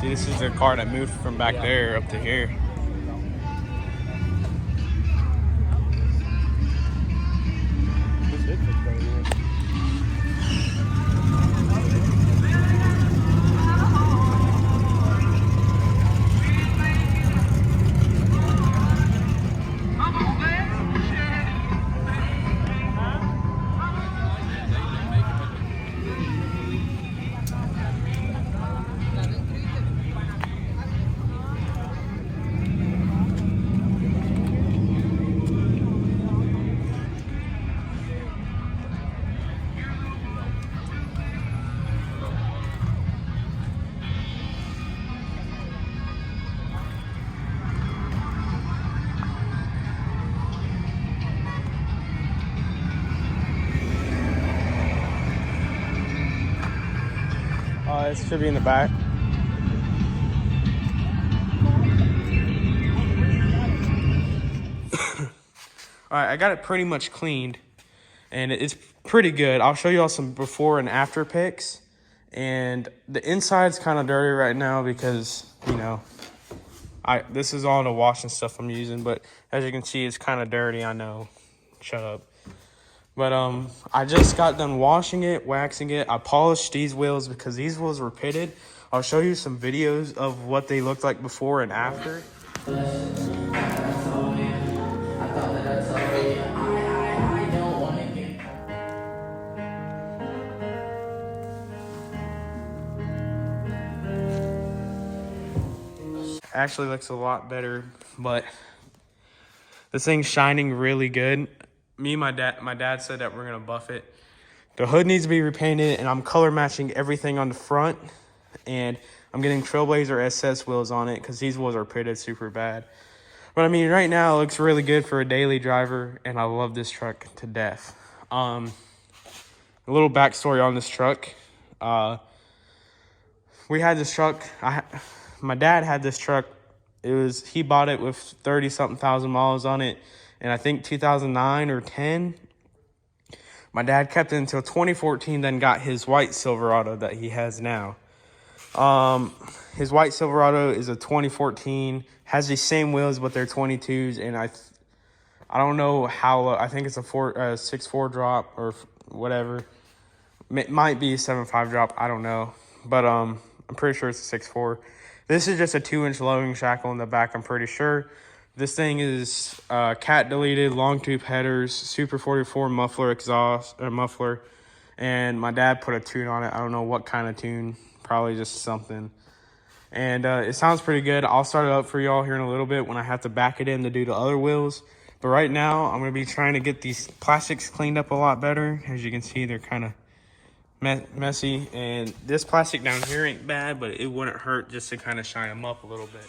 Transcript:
See, this is the car that moved from back there up to here. It should be in the back. All right, I got it pretty much cleaned, and it's pretty good. I'll show you all some before and after pics. And the inside's kind of dirty right now because, you know, this is all the washing stuff I'm using. But as you can see, it's kind of dirty. I know. Shut up. But I just got done washing it, waxing it. I polished these wheels because these wheels were pitted. I'll show you some videos of what they looked like before and after. Actually looks a lot better, but this thing's shining really good. Me and my dad said that we're gonna buff it. The hood needs to be repainted, and I'm color matching everything on the front. And I'm getting Trailblazer SS wheels on it because these wheels are pitted super bad. But I mean, right now it looks really good for a daily driver, and I love this truck to death. A little backstory on this truck. We had this truck. My dad had this truck. He bought it with 30-something thousand miles on it. And I think 2009 or 10, my dad kept it until 2014, then got his white Silverado that he has now. His white Silverado is a 2014, has the same wheels, but they're 22s, and I don't know how, I think it's a 6.4 drop or whatever. It might be a 7.5 drop, I don't know. But I'm pretty sure it's a 6.4. This is just a 2-inch lowering shackle in the back, I'm pretty sure. This thing is cat deleted, long tube headers, Super 44 muffler muffler, and my dad put a tune on it. I don't know what kind of tune, probably just something. And it sounds pretty good. I'll start it up for y'all here in a little bit when I have to back it in to do the other wheels. But right now, I'm gonna be trying to get these plastics cleaned up a lot better. As you can see, they're kind of messy, and this plastic down here ain't bad, but it wouldn't hurt just to kind of shine them up a little bit.